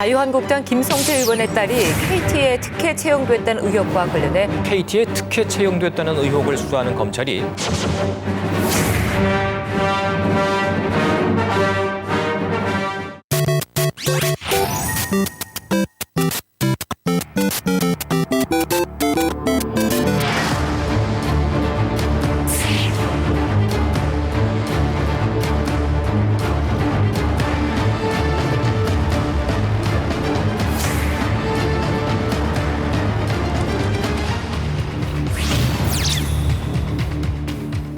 자유한국당 김성태 의원의 딸이 KT에 특혜 채용됐다는 의혹과 관련해 KT에 특혜 채용됐다는 의혹을 수사하는 검찰이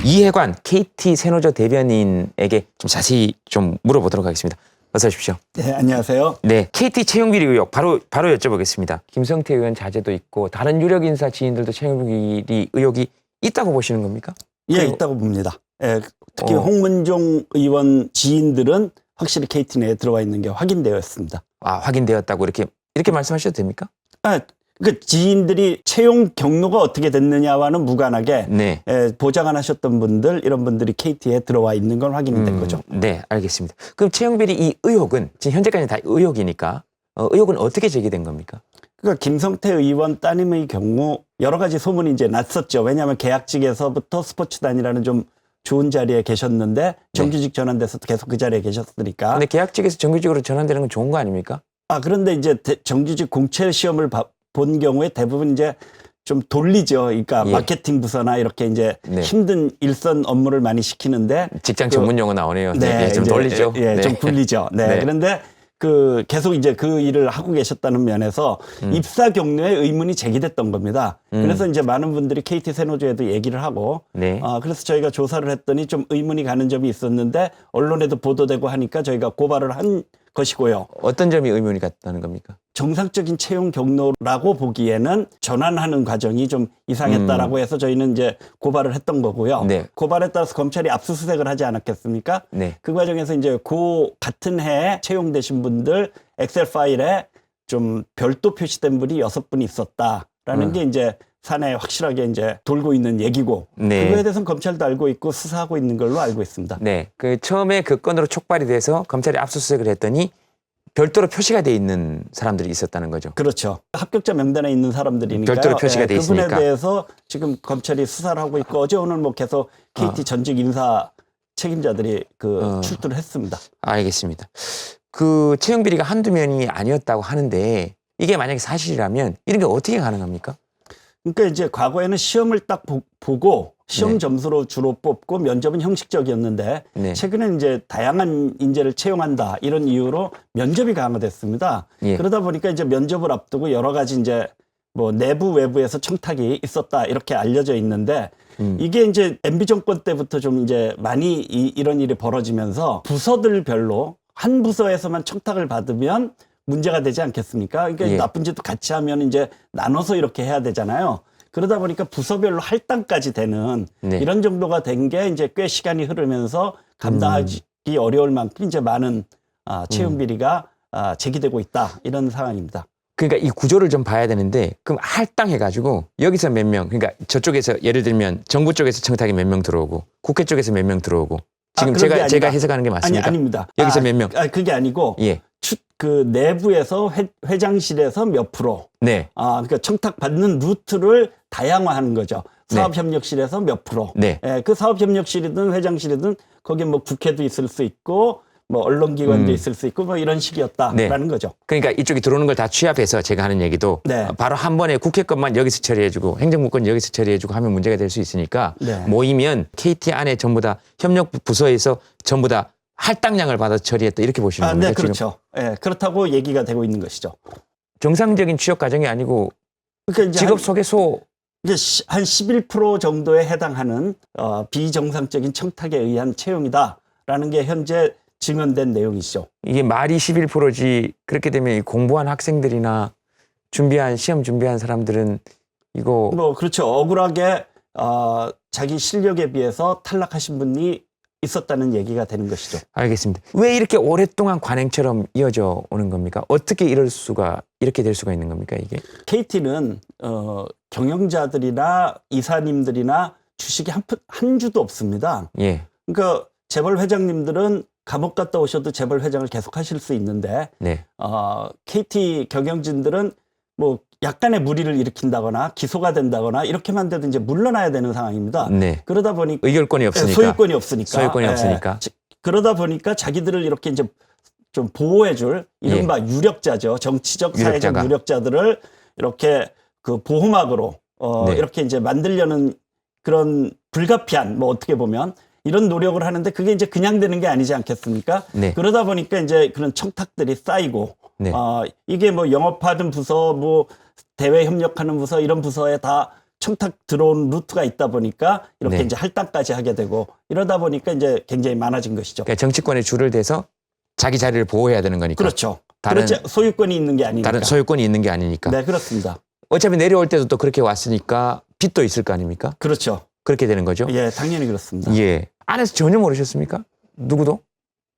이해관 KT 세노조 대변인에게 좀 자세히 좀 물어보도록 하겠습니다. 어서 오십시오. 네, 안녕하세요. 네, KT 채용비리 의혹 바로 여쭤보겠습니다. 김성태 의원 자제도 있고 다른 유력 인사 지인들도 채용비리 의혹이 있다고 보시는 겁니까? 예, 있다고 봅니다. 예, 특히 홍문종 의원 지인들은 확실히 KT 내에 들어와 있는 게 확인되었습니다. 아, 확인되었다고 이렇게 말씀하셔도 됩니까? 그 지인들이 채용 경로가 어떻게 됐느냐와는 무관하게 네. 보좌 안 하셨던 분들, 이런 분들이 KT에 들어와 있는 건 확인이 된 거죠. 네, 알겠습니다. 그럼 채용비리 이 의혹은 지금 현재까지 다 의혹이니까 의혹은 어떻게 제기된 겁니까? 그러니까 김성태 의원 따님의 경우 여러 가지 소문이 이제 났었죠. 왜냐하면 계약직에서부터 스포츠단이라는 좀 좋은 자리에 계셨는데 정규직 전환돼서 계속 그 자리에 계셨으니까. 근데 계약직에서 정규직으로 전환되는 건 좋은 거 아닙니까? 그런데 이제 정규직 공채 시험을 본 경우에 대부분 이제 좀 돌리죠. 그러니까 예. 마케팅 부서나 이렇게 이제 네. 힘든 일선 업무를 많이 시키는데 직장 전문 용어 나오네요. 네, 좀 이제, 돌리죠. 네. 좀 굴리죠. 네. 네. 그런데 계속 이제 그 일을 하고 계셨다는 면에서 입사 경로에 의문이 제기됐던 겁니다. 그래서 이제 많은 분들이 KT 세노조에도 얘기를 하고, 네. 그래서 저희가 조사를 했더니 좀 의문이 가는 점이 있었는데 언론에도 보도되고 하니까 저희가 고발을 한 것이고요. 어떤 점이 의문이 갔다는 겁니까? 정상적인 채용 경로라고 보기에는 전환하는 과정이 좀 이상했다라고 해서 저희는 이제 고발을 했던 거고요. 네. 고발에 따라서 검찰이 압수수색을 하지 않았겠습니까? 네. 그 과정에서 이제 같은 해에 채용되신 분들 엑셀 파일에 좀 별도 표시된 분이 6분 있었다라는 게 이제 사내에 확실하게 이제 돌고 있는 얘기고, 네. 그거에 대해서는 검찰도 알고 있고 수사하고 있는 걸로 알고 있습니다. 네. 처음에 그 건으로 촉발이 돼서 검찰이 압수수색을 했더니 별도로 표시가 돼 있는 사람들이 있었다는 거죠. 그렇죠. 합격자 명단에 있는 사람들이니까요. 별도로 표시가 돼 있으니까. 그분에 대해서 지금 검찰이 수사를 하고 있고 어제 오늘 뭐 계속 KT 전직 인사 책임자들이 출두를 했습니다. 알겠습니다. 그 채용비리가 한두 면이 아니었다고 하는데 이게 만약에 사실이라면 이런 게 어떻게 가능합니까? 그러니까 이제 과거에는 시험을 딱 보고 시험 네. 점수로 주로 뽑고 면접은 형식적이었는데 네. 최근에 이제 다양한 인재를 채용한다 이런 이유로 면접이 강화됐습니다. 예. 그러다 보니까 이제 면접을 앞두고 여러 가지 이제 뭐 내부 외부에서 청탁이 있었다 이렇게 알려져 있는데 이게 이제 MB 정권 때부터 좀 이제 많이 이런 일이 벌어지면서 부서들별로 한 부서에서만 청탁을 받으면 문제가 되지 않겠습니까? 그러니까 예. 나쁜 짓도 같이 하면 이제 나눠서 이렇게 해야 되잖아요. 그러다 보니까 부서별로 할당까지 되는 네. 이런 정도가 된 게 이제 꽤 시간이 흐르면서 감당하기 어려울 만큼 이제 많은 채용 비리가 제기되고 있다 이런 상황입니다. 그러니까 이 구조를 좀 봐야 되는데 그럼 할당해가지고 여기서 몇 명, 그러니까 저쪽에서 예를 들면 정부 쪽에서 청탁이 몇 명 들어오고 국회 쪽에서 몇 명 들어오고 지금 그런 게 제가 해석하는 게 맞습니까? 아닙니다. 여기서 몇 명? 그게 아니고 예. 그 내부에서 회장실에서 몇 프로. 네. 그러니까 청탁 받는 루트를 다양화하는 거죠. 사업협력실에서 몇 프로. 네. 예, 그 사업협력실이든 회장실이든 거기에 뭐 국회도 있을 수 있고 뭐 언론기관도 있을 수 있고 뭐 이런 식이었다라는 거죠. 그러니까 이쪽이 들어오는 걸 다 취합해서 제가 하는 얘기도 네. 바로 한 번에 국회 것만 여기서 처리해주고 행정부 건 여기서 처리해주고 하면 문제가 될 수 있으니까 네. 모이면 KT 안에 전부 다 협력 부서에서 전부 다 할당량을 받아 처리했다 이렇게 보시는 겁니까? 네, 그렇죠. 예, 그렇다고 얘기가 되고 있는 것이죠. 정상적인 취업 과정이 아니고 그러니까 이제 직업 소개소 이제 한 11% 정도에 해당하는 비정상적인 청탁에 의한 채용이다라는 게 현재 증언된 내용이죠. 이게 말이 11%지 그렇게 되면 이 공부한 학생들이나 시험 준비한 사람들은 이거 뭐 그렇죠. 억울하게 자기 실력에 비해서 탈락하신 분이 있었다는 얘기가 되는 것이죠. 알겠습니다. 왜 이렇게 오랫동안 관행처럼 이어져 오는 겁니까? 어떻게 이렇게 될 수가 있는 겁니까, 이게? KT는 경영자들이나 이사님들이나 주식이 한 주도 없습니다. 예. 그러니까 재벌 회장님들은 감옥 갔다 오셔도 재벌 회장을 계속 하실 수 있는데 네. KT 경영진들은 뭐 약간의 무리를 일으킨다거나 기소가 된다거나 이렇게만 돼도 이제 물러나야 되는 상황입니다. 네. 그러다 보니까 의결권이 없으니까. 소유권이 없으니까. 소유권이 없으니까. 그러다 보니까 자기들을 이렇게 이제 좀 보호해줄 이른바 유력자죠. 정치적, 사회적 유력자가. 유력자들을 이렇게 그 보호막으로 네. 이렇게 이제 만들려는 그런 불가피한 뭐 어떻게 보면 이런 노력을 하는데 그게 이제 그냥 되는 게 아니지 않겠습니까? 네. 그러다 보니까 이제 그런 청탁들이 쌓이고 네. 이게 뭐 영업하는 부서, 뭐 대외 협력하는 부서 이런 부서에 다 청탁 들어온 루트가 있다 보니까 이렇게 네. 이제 할당까지 하게 되고 이러다 보니까 이제 굉장히 많아진 것이죠. 그러니까 정치권에 줄을 대서 자기 자리를 보호해야 되는 거니까. 그렇죠. 다른- 그렇지 소유권이 있는 게 아니니까. 다른 소유권이 있는 게 아니니까. 네, 그렇습니다. 어차피 내려올 때도 또 그렇게 왔으니까 빚도 있을 거 아닙니까? 그렇죠. 그렇게 되는 거죠. 예, 당연히 그렇습니다. 예. 안에서 전혀 모르셨습니까? 누구도?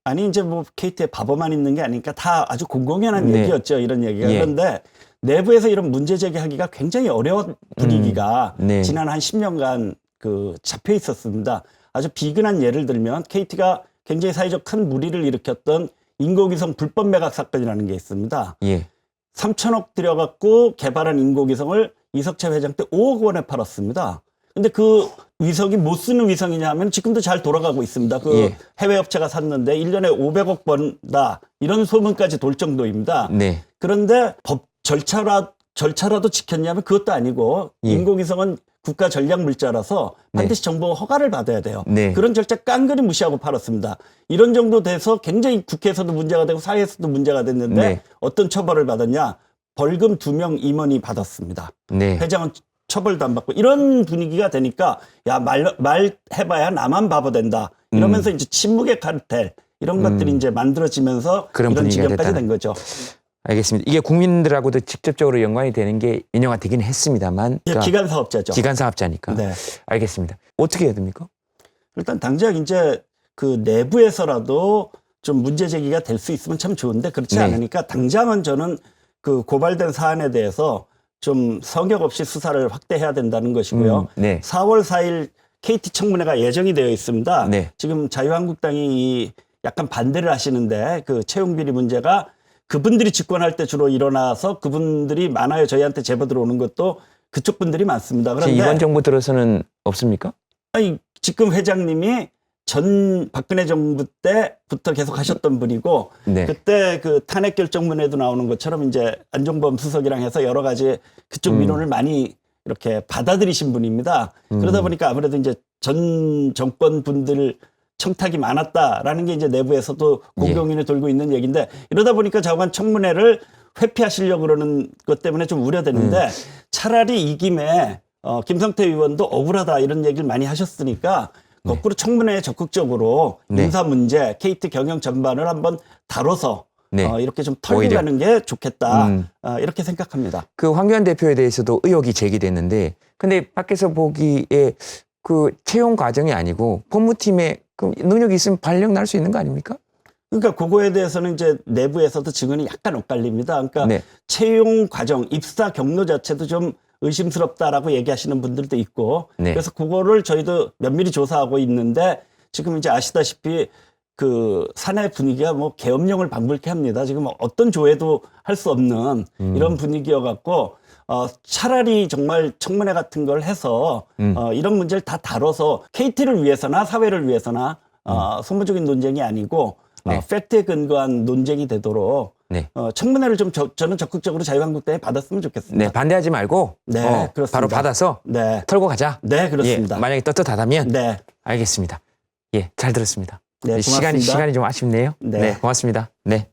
아니 이제 뭐 KT에 바보만 있는 게 아니니까 다 아주 공공연한 네. 얘기였죠. 이런 얘기가. 예. 그런데 내부에서 이런 문제 제기하기가 굉장히 어려운 분위기가 네. 지난 한 10년간 그 잡혀 있었습니다. 아주 비근한 예를 들면 KT가 굉장히 사회적 큰 무리를 일으켰던 인공위성 불법 매각 사건이라는 게 있습니다. 예. 3천억 들여갖고 개발한 인공위성을 이석채 회장 때 5억 원에 팔았습니다. 근데 그 위성이 못 쓰는 위성이냐 하면 지금도 잘 돌아가고 있습니다. 그 예. 해외 업체가 샀는데 1년에 500억 번다. 이런 소문까지 돌 정도입니다. 네. 그런데 법 절차라도 지켰냐면 그것도 아니고 예. 인공위성은 국가 전략 물자라서 반드시 정부 허가를 받아야 돼요. 네. 그런 절차 깡그리 무시하고 팔았습니다. 이런 정도 돼서 굉장히 국회에서도 문제가 되고 사회에서도 문제가 됐는데 네. 어떤 처벌을 받았냐? 벌금 2명 임원이 받았습니다. 네. 회장은 처벌도 안 받고 이런 분위기가 되니까 야, 말 해봐야 나만 바보 된다. 이러면서 이제 침묵의 카르텔 이런 것들이 이제 만들어지면서 그런 이런 분위기가 지경까지 됐다는. 된 거죠. 알겠습니다. 이게 국민들하고도 직접적으로 연관이 되는 게 인용화 되긴 했습니다만. 예, 기간 사업자죠. 기간 사업자니까. 네. 알겠습니다. 어떻게 해야 됩니까? 일단 당장 이제 그 내부에서라도 좀 문제 제기가 될 수 있으면 참 좋은데 그렇지 네. 않으니까 당장은 저는 그 고발된 사안에 대해서 좀 성역 없이 수사를 확대해야 된다는 것이고요. 네. 4월 4일 KT 청문회가 예정이 되어 있습니다. 네. 지금 자유한국당이 이 약간 반대를 하시는데 그 채용 비리 문제가 그분들이 집권할 때 주로 일어나서 그분들이 많아요. 저희한테 제보 들어오는 것도 그쪽 분들이 많습니다. 그런데 이번 정부 들어서는 없습니까? 아니, 지금 회장님이 전 박근혜 정부 때부터 계속 하셨던 분이고 네. 그때 그 탄핵 결정문에도 나오는 것처럼 이제 안종범 수석이랑 해서 여러 가지 그쪽 민원을 많이 이렇게 받아들이신 분입니다. 그러다 보니까 아무래도 이제 전 정권 분들 청탁이 많았다라는 게 이제 내부에서도 공공연히 돌고 있는 얘기인데 이러다 보니까 자관 청문회를 회피하시려고 그러는 것 때문에 좀 우려되는데 차라리 이 김에 김성태 의원도 억울하다 이런 얘기를 많이 하셨으니까 거꾸로 청문회에 적극적으로 네. 인사 문제, KT 경영 전반을 한번 다뤄서 네. 이렇게 좀 털고 오히려. 가는 게 좋겠다. 이렇게 생각합니다. 그 황교안 대표에 대해서도 의혹이 제기됐는데, 근데 밖에서 보기에 그 채용 과정이 아니고 법무팀에 그 능력이 있으면 발령 날 수 있는 거 아닙니까? 그러니까 그거에 대해서는 이제 내부에서도 증언이 약간 엇갈립니다. 그러니까 네. 채용 과정, 입사 경로 자체도 좀 의심스럽다라고 얘기하시는 분들도 있고 네. 그래서 그거를 저희도 면밀히 조사하고 있는데 지금 이제 아시다시피 그 사내 분위기가 뭐 계엄령을 방불케 합니다. 지금 어떤 조회도 할 수 없는 이런 분위기여갖고 차라리 정말 청문회 같은 걸 해서 이런 문제를 다 다뤄서 KT를 위해서나 사회를 위해서나 소모적인 논쟁이 아니고 네. 팩트에 근거한 논쟁이 되도록 네. 청문회를 좀 저는 적극적으로 자유한국당에 받았으면 좋겠습니다. 네, 반대하지 말고 네, 그렇습니다. 바로 받아서 네, 털고 가자. 네, 그렇습니다. 예, 만약에 떳떳하다면 네, 알겠습니다. 예, 잘 들었습니다. 네, 고맙습니다. 시간이 좀 아쉽네요. 네. 네, 고맙습니다. 네.